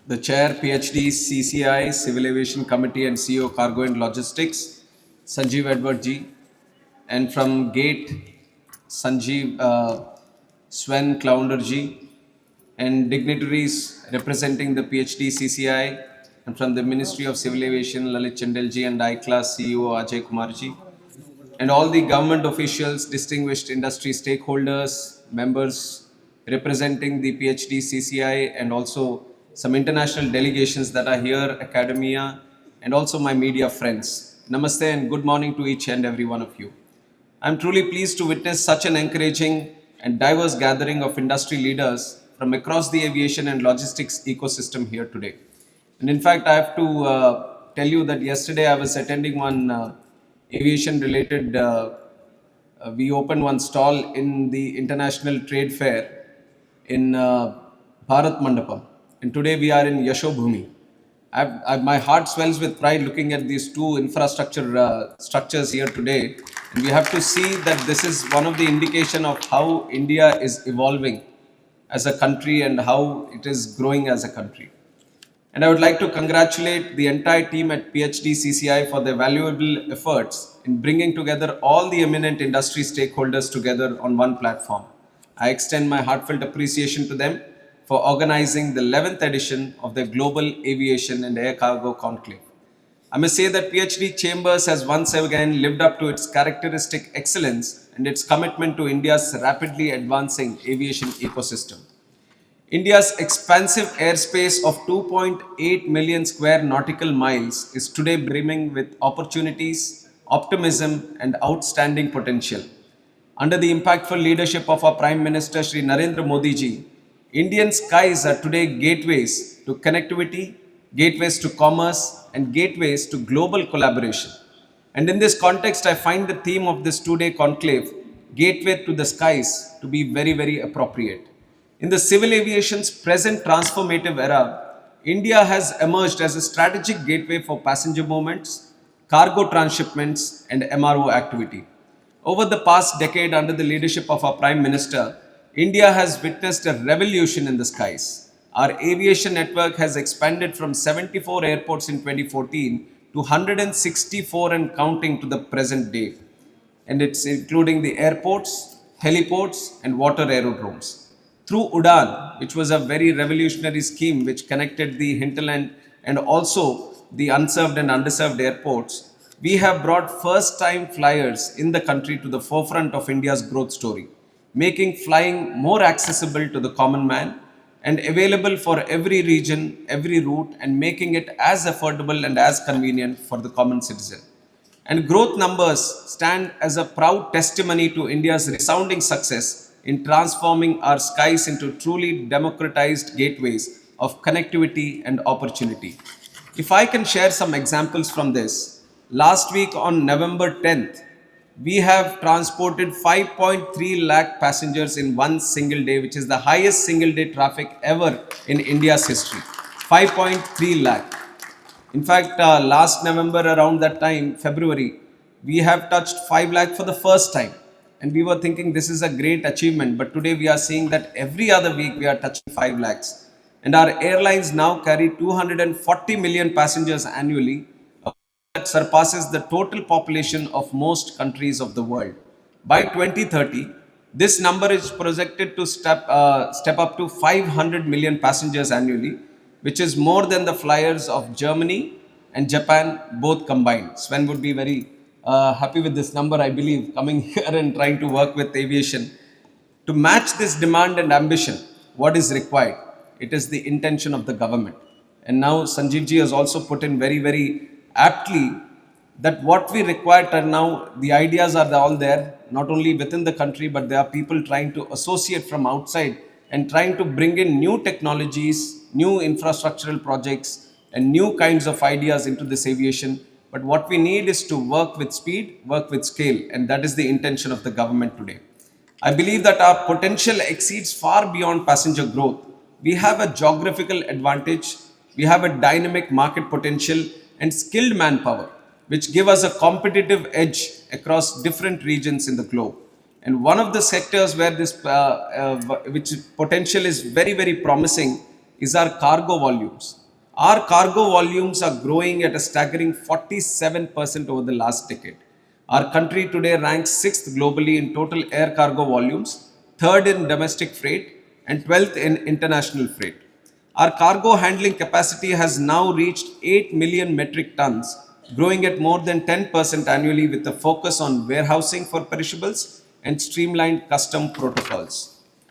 the Chair, PHDCCI, Civil Aviation Committee and CEO Cargo and Logistics, Sanjeev Edward G. And from Gate, Sanjeev Sven Clounder G. And dignitaries representing the PHDCCI, and from the Ministry of Civil Aviation, Lalit Chandel Ji, and I-Class CEO Ajay Kumar Ji, and all the government officials, distinguished industry stakeholders, members representing the PhD CCI, and also some international delegations that are here, academia, and also my media friends. Namaste and good morning to each and every one of you. I'm truly pleased to witness such an encouraging and diverse gathering of industry leaders from across the aviation and logistics ecosystem here today. And in fact, I have to tell you that yesterday I was attending one aviation related, we opened one stall in the International Trade Fair in Bharat Mandapam. And today we are in Yashobhumi. My heart swells with pride looking at these two infrastructure structures here today. And we have to see that this is one of the indication of how India is evolving as a country and how it is growing as a country. And I would like to congratulate the entire team at PHDCCI for their valuable efforts in bringing together all the eminent industry stakeholders together on one platform. I extend my heartfelt appreciation to them for organizing the 11th edition of the Global Aviation and Air Cargo Conclave. I must say that PhD Chambers has once again lived up to its characteristic excellence and its commitment to India's rapidly advancing aviation ecosystem. India's expansive airspace of 2.8 million square nautical miles is today brimming with opportunities, optimism, and outstanding potential. Under the impactful leadership of our Prime Minister Shri Narendra Modi ji, Indian skies are today gateways to connectivity, gateways to commerce, and gateways to global collaboration. And in this context, I find the theme of this two-day conclave, Gateway to the Skies, to be very, very appropriate. In the civil aviation's present transformative era, India has emerged as a strategic gateway for passenger movements, cargo transshipments, and MRO activity. Over the past decade, under the leadership of our Prime Minister, India has witnessed a revolution in the skies. Our aviation network has expanded from 74 airports in 2014 to 164 and counting to the present day. And it's including the airports, heliports, and water aerodromes. Through UDAN, which was a very revolutionary scheme which connected the hinterland and also the unserved and underserved airports, we have brought first-time flyers in the country to the forefront of India's growth story, making flying more accessible to the common man and available for every region, every route, and making it as affordable and as convenient for the common citizen. And growth numbers stand as a proud testimony to India's resounding success in transforming our skies into truly democratized gateways of connectivity and opportunity. If I can share some examples from this, last week on November 10th, we have transported 5.3 lakh passengers in one single day, which is the highest single day traffic ever in India's history. 5.3 lakh. In fact, last November, around that time, February, we have touched 5 lakh for the first time. And we were thinking this is a great achievement, but today we are seeing that every other week we are touching 5 lakhs. And our airlines now carry 240 million passengers annually, that surpasses the total population of most countries of the world. By 2030, this number is projected to step up to 500 million passengers annually, which is more than the flyers of Germany and Japan both combined. Sven would be very happy with this number, I believe, coming here and trying to work with aviation. To match this demand and ambition, what is required? It is the intention of the government. And now Sanjeev ji has also put in very, very aptly that what we require now, the ideas are all there, not only within the country, but there are people trying to associate from outside and trying to bring in new technologies, new infrastructural projects, and new kinds of ideas into this aviation. But what we need is to work with speed, work with scale, and that is the intention of the government today. I believe that our potential exceeds far beyond passenger growth. We have a geographical advantage, we have a dynamic market potential and skilled manpower, which give us a competitive edge across different regions in the globe. And one of the sectors where this which potential is very, very promising is our cargo volumes. Our cargo volumes are growing at a staggering 47% over the last decade. Our country today ranks 6th globally in total air cargo volumes, 3rd in domestic freight, and 12th in international freight. Our cargo handling capacity has now reached 8 million metric tons, growing at more than 10% annually with a focus on warehousing for perishables and streamlined custom protocols.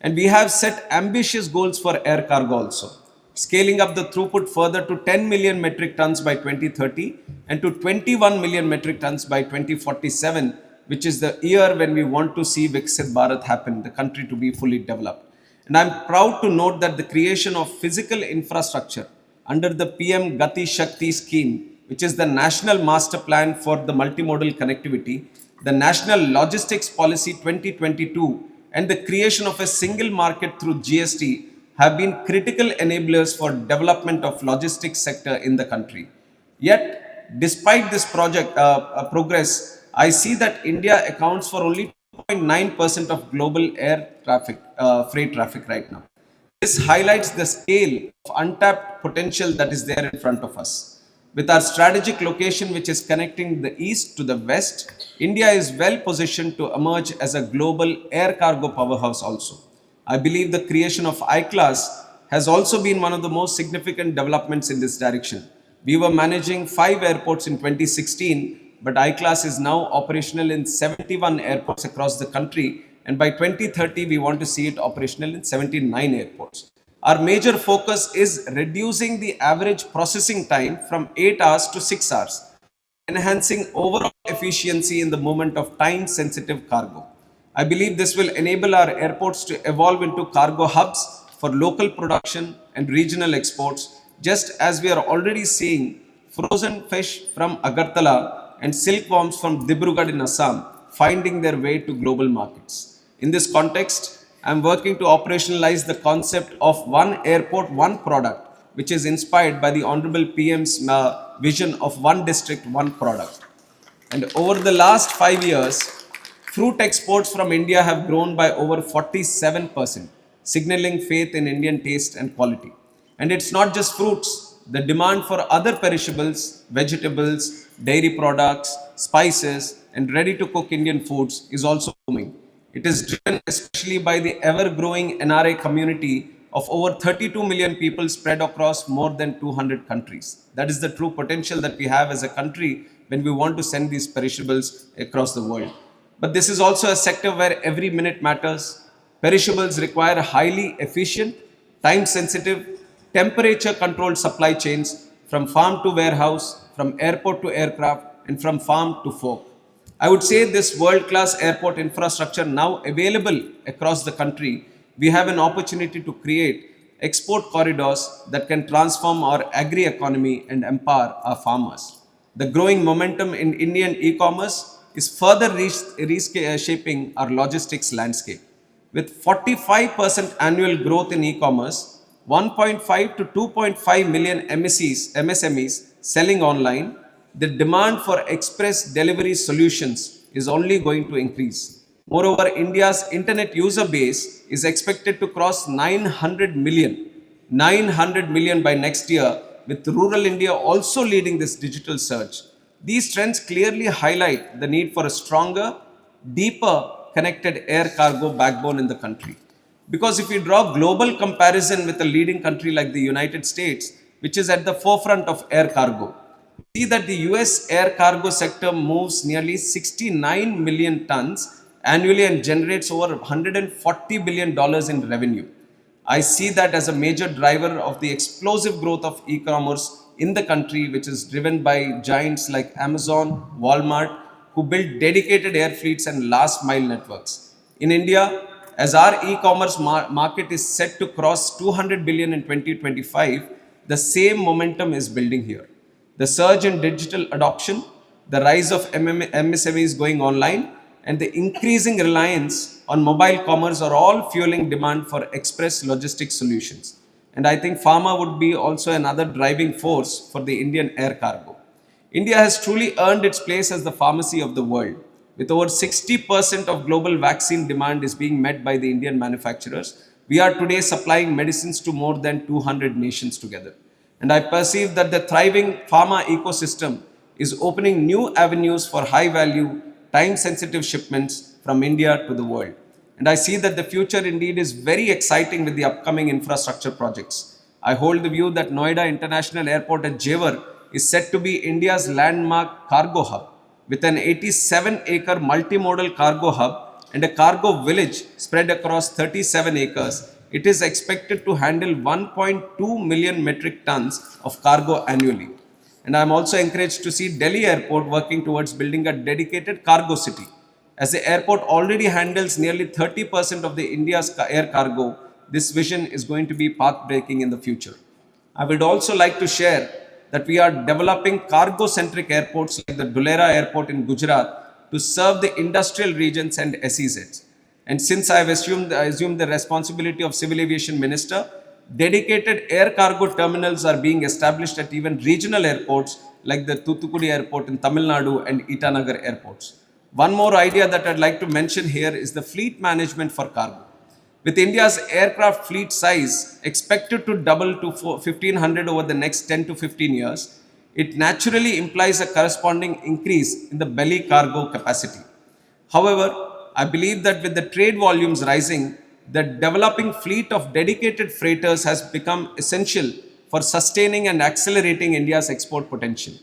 And we have set ambitious goals for air cargo also, scaling up the throughput further to 10 million metric tons by 2030 and to 21 million metric tons by 2047, which is the year when we want to see Viksit Bharat happen, the country to be fully developed. And I'm proud to note that the creation of physical infrastructure under the PM Gati Shakti scheme, which is the National Master Plan for the Multimodal Connectivity, the National Logistics Policy 2022, and the creation of a single market through GST have been critical enablers for development of logistics sector in the country. Yet, despite this progress, I see that India accounts for only 2.9% of global air traffic, freight traffic right now. This highlights the scale of untapped potential that is there in front of us. With our strategic location, which is connecting the east to the west, India is well positioned to emerge as a global air cargo powerhouse also. I believe the creation of I-Class has also been one of the most significant developments in this direction. We were managing 5 airports in 2016, but I-Class is now operational in 71 airports across the country, and by 2030 we want to see it operational in 79 airports. Our major focus is reducing the average processing time from 8 hours to 6 hours, enhancing overall efficiency in the movement of time sensitive cargo. I believe this will enable our airports to evolve into cargo hubs for local production and regional exports, just as we are already seeing frozen fish from Agartala and silkworms from Dibrugarh in Assam finding their way to global markets. In this context, I am working to operationalize the concept of one airport, one product, which is inspired by the Honorable PM's vision of one district, one product. And over the last 5 years, fruit exports from India have grown by over 47%, signaling faith in Indian taste and quality. And it's not just fruits, the demand for other perishables, vegetables, dairy products, spices, and ready to cook Indian foods is also booming. It is driven especially by the ever growing NRI community of over 32 million people spread across more than 200 countries. That is the true potential that we have as a country when we want to send these perishables across the world. But this is also a sector where every minute matters. Perishables require highly efficient, time sensitive, temperature controlled supply chains from farm to warehouse, from airport to aircraft, and from farm to fork. I would say this world class airport infrastructure now available across the country, we have an opportunity to create export corridors that can transform our agri economy and empower our farmers. The growing momentum in Indian e-commerce is further reshaping our logistics landscape. With 45% annual growth in e-commerce, 1.5 to 2.5 million MSMEs selling online, the demand for express delivery solutions is only going to increase. Moreover, India's internet user base is expected to cross 900 million by next year, with rural India also leading this digital surge. These trends clearly highlight the need for a stronger, deeper connected air cargo backbone in the country. Because if we draw global comparison with a leading country like the United States, which is at the forefront of air cargo, see that the US air cargo sector moves nearly 69 million tons annually and generates over $140 billion in revenue. I see that as a major driver of the explosive growth of e-commerce in the country, which is driven by giants like Amazon, Walmart, who build dedicated air fleets and last mile networks. In India, as our e-commerce market is set to cross 200 billion in 2025, the same momentum is building here. The surge in digital adoption, the rise of MSMEs going online, and the increasing reliance on mobile commerce are all fueling demand for express logistics solutions. And I think pharma would be also another driving force for the Indian air cargo. India has truly earned its place as the pharmacy of the world. With over 60% of global vaccine demand is being met by the Indian manufacturers, We are today supplying medicines to more than 200 nations together. And I perceive that the thriving pharma ecosystem is opening new avenues for high value, time sensitive shipments from India to the world. And I see that the future indeed is very exciting with the upcoming infrastructure projects. I hold the view that Noida International Airport at Jewar is set to be India's landmark cargo hub with an 87-acre multimodal cargo hub and a cargo village spread across 37 acres. It is expected to handle 1.2 million metric tons of cargo annually. And I am also encouraged to see Delhi Airport working towards building a dedicated cargo city. As the airport already handles nearly 30% of the India's air cargo, this vision is going to be path-breaking in the future. I would also like to share that we are developing cargo-centric airports like the Dulera Airport in Gujarat to serve the industrial regions and SEZs. And since I have assumed the responsibility of Civil Aviation Minister, dedicated air cargo terminals are being established at even regional airports like the Thoothukudi Airport in Tamil Nadu and Itanagar airports. One more idea that I'd like to mention here is the fleet management for cargo. With India's aircraft fleet size expected to double to 1500 over the next 10 to 15 years, it naturally implies a corresponding increase in the belly cargo capacity. However, I believe that with the trade volumes rising, the developing fleet of dedicated freighters has become essential for sustaining and accelerating India's export potential.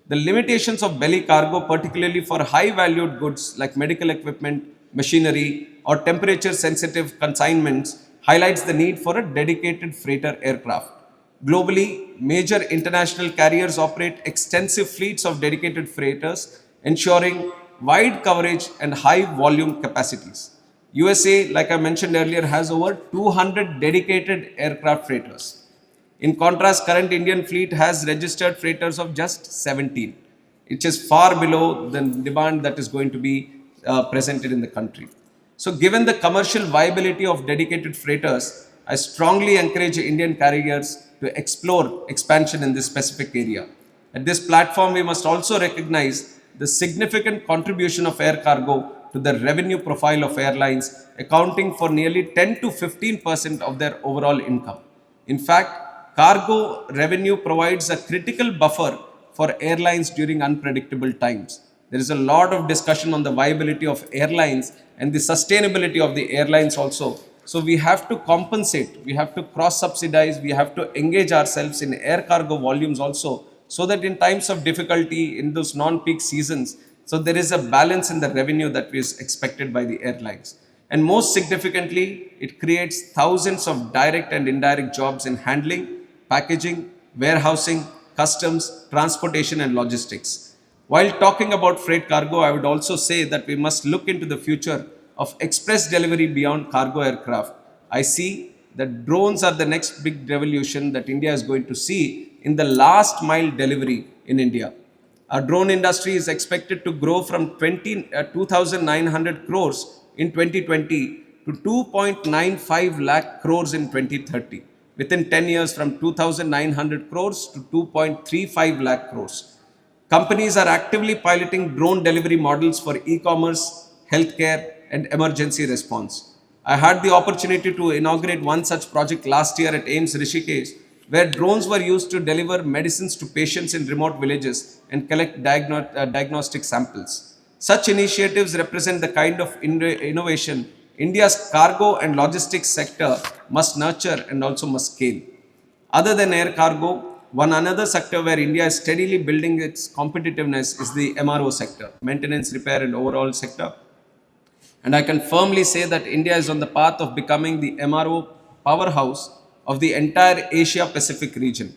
The limitations of belly cargo, particularly for high-valued goods like medical equipment, machinery, or temperature-sensitive consignments, highlights the need for a dedicated freighter aircraft. Globally, major international carriers operate extensive fleets of dedicated freighters, ensuring wide coverage and high volume capacities. USA, like I mentioned earlier, has over 200 dedicated aircraft freighters. In contrast, current Indian fleet has registered freighters of just 17, which is far below the demand that is going to be presented in the country. So given the commercial viability of dedicated freighters, I strongly encourage Indian carriers to explore expansion in this specific area. At this platform, we must also recognize the significant contribution of air cargo to the revenue profile of airlines, accounting for nearly 10 to 15% of their overall income. In fact, cargo revenue provides a critical buffer for airlines during unpredictable times. There is a lot of discussion on the viability of airlines and the sustainability of the airlines also. So we have to compensate, we have to cross-subsidize, we have to engage ourselves in air cargo volumes also, so that in times of difficulty in those non-peak seasons, so there is a balance in the revenue that is expected by the airlines. And most significantly, it creates thousands of direct and indirect jobs in handling, packaging, warehousing, customs, transportation and logistics. While talking about freight cargo, I would also say that we must look into the future of express delivery beyond cargo aircraft. I see that drones are the next big revolution that India is going to see in the last mile delivery in India. Our drone industry is expected to grow from 2,900 crores in 2020 to 2.95 lakh crores in 2030. Within 10 years, from 2,900 crores to 2.35 lakh crores. Companies are actively piloting drone delivery models for e-commerce, healthcare, and emergency response. I had the opportunity to inaugurate one such project last year at AIIMS Rishikesh, where drones were used to deliver medicines to patients in remote villages and collect diagnostic samples. Such initiatives represent the kind of innovation India's cargo and logistics sector must nurture and also must scale. Other than air cargo, one another sector where India is steadily building its competitiveness is the MRO sector, maintenance, repair and overhaul sector. And I can firmly say that India is on the path of becoming the MRO powerhouse of the entire Asia Pacific region.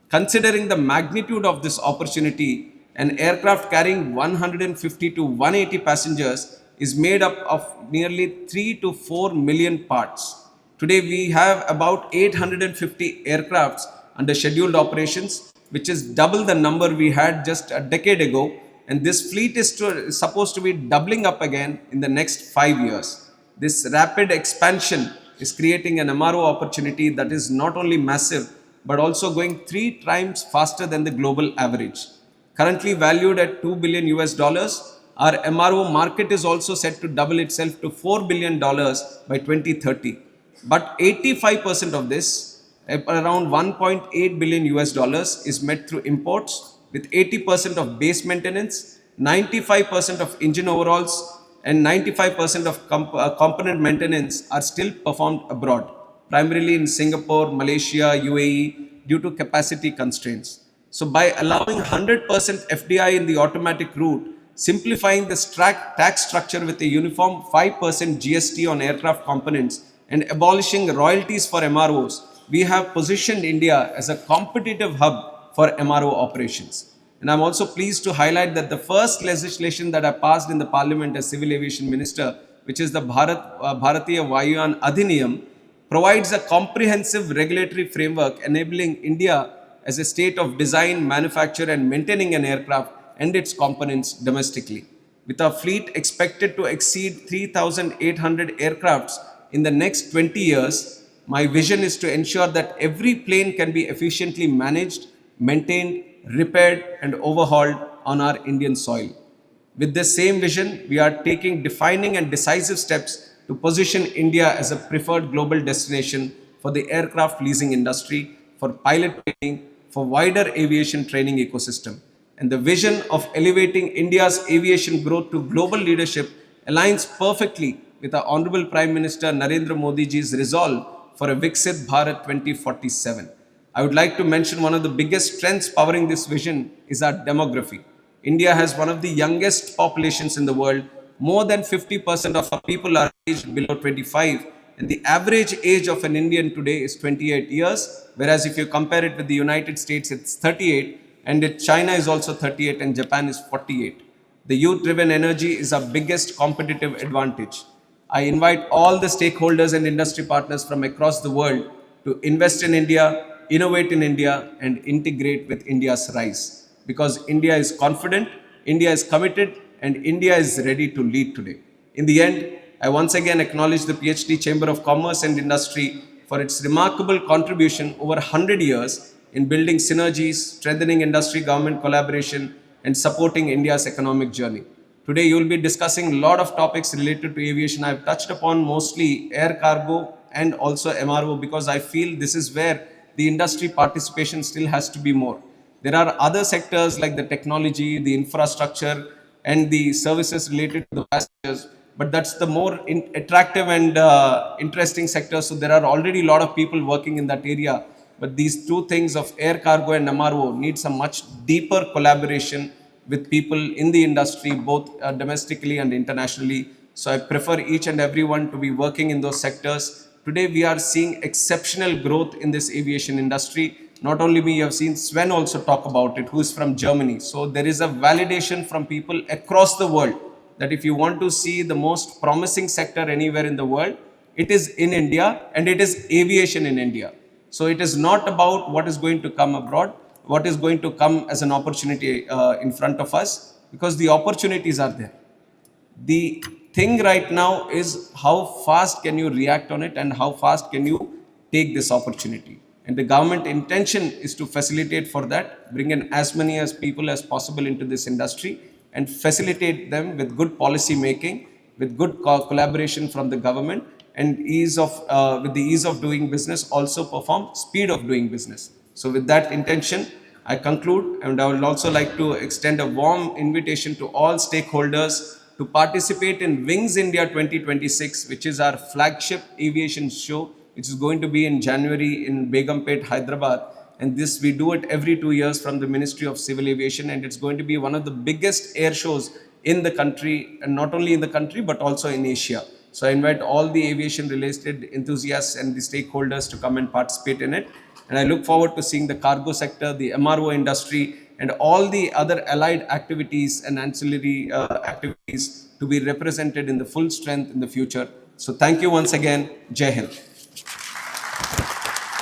Considering the magnitude of this opportunity, an aircraft carrying 150 to 180 passengers is made up of nearly 3 to 4 million parts. Today we have about 850 aircrafts under scheduled operations, which is double the number we had just a decade ago, and this fleet is supposed to be doubling up again in the next 5 years. This rapid expansion is creating an MRO opportunity that is not only massive, but also going 3 times faster than the global average. Currently valued at $2 billion US, our MRO market is also set to double itself to $4 billion by 2030. But 85% of this, around 1.8 billion US dollars, is met through imports, with 80% of base maintenance, 95% of engine overhauls, and 95% of component maintenance are still performed abroad, primarily in Singapore, Malaysia, UAE, due to capacity constraints. So, by allowing 100% FDI in the automatic route, simplifying the tax structure with a uniform 5% GST on aircraft components, and abolishing royalties for MROs, we have positioned India as a competitive hub for MRO operations. And I'm also pleased to highlight that the first legislation that I passed in the Parliament as Civil Aviation Minister, which is the Bharatiya Vayuyan Adhiniyam, provides a comprehensive regulatory framework enabling India as a state of design, manufacture, and maintaining an aircraft and its components domestically. With our fleet expected to exceed 3,800 aircrafts in the next 20 years, my vision is to ensure that every plane can be efficiently managed, maintained, repaired, and overhauled on our Indian soil. With this same vision, we are taking defining and decisive steps to position India as a preferred global destination for the aircraft leasing industry, for pilot training, for wider aviation training ecosystem. And the vision of elevating India's aviation growth to global leadership aligns perfectly with our Honorable Prime Minister Narendra Modi ji's resolve for a Viksit Bharat 2047. I would like to mention one of the biggest strengths powering this vision is our demography. India has one of the youngest populations in the world. More than 50% of our people are aged below 25, and the average age of an Indian today is 28 years, whereas if you compare it with the United States, it's 38, and China is also 38, and Japan is 48. The youth-driven energy is our biggest competitive advantage. I invite all the stakeholders and industry partners from across the world to invest in India, innovate in India, and integrate with India's rise. Because India is confident, India is committed, and India is ready to lead today. In the end, I once again acknowledge the PhD Chamber of Commerce and Industry for its remarkable contribution over 100 years in building synergies, strengthening industry-government collaboration, and supporting India's economic journey. Today, you will be discussing a lot of topics related to aviation. I've touched upon mostly air cargo and also MRO because I feel this is where the industry participation still has to be more. There are other sectors like the technology, the infrastructure, and the services related to the passengers, but that's the more attractive and interesting sector. So there are already a lot of people working in that area. But these two things of air cargo and MRO needs a much deeper collaboration with people in the industry, both domestically and internationally. So I prefer each and everyone to be working in those sectors. Today we are seeing exceptional growth in this aviation industry. Not only me, you have seen Sven also talk about it, who is from Germany. So there is a validation from people across the world that if you want to see the most promising sector anywhere in the world, it is in India, and it is aviation in India. So it is not about what is going to come abroad, what is going to come as an opportunity in front of us, because the opportunities are there. The thing right now is how fast can you react on it and how fast can you take this opportunity. And the government intention is to facilitate for that, bring in as many as people as possible into this industry and facilitate them with good policy making, with good collaboration from the government, and with the ease of doing business, also perform speed of doing business. So with that intention, I conclude, and I would also like to extend a warm invitation to all stakeholders to participate in Wings India 2026, which is our flagship aviation show, which is going to be in January in Begumpet, Hyderabad. And this, we do it every 2 years from the Ministry of Civil Aviation, and it's going to be one of the biggest air shows in the country, and not only in the country, but also in Asia. So I invite all the aviation related enthusiasts and the stakeholders to come and participate in it. And I look forward to seeing the cargo sector, the MRO industry, and all the other allied activities and ancillary activities to be represented in the full strength in the future. So thank you once again. Jai Hind.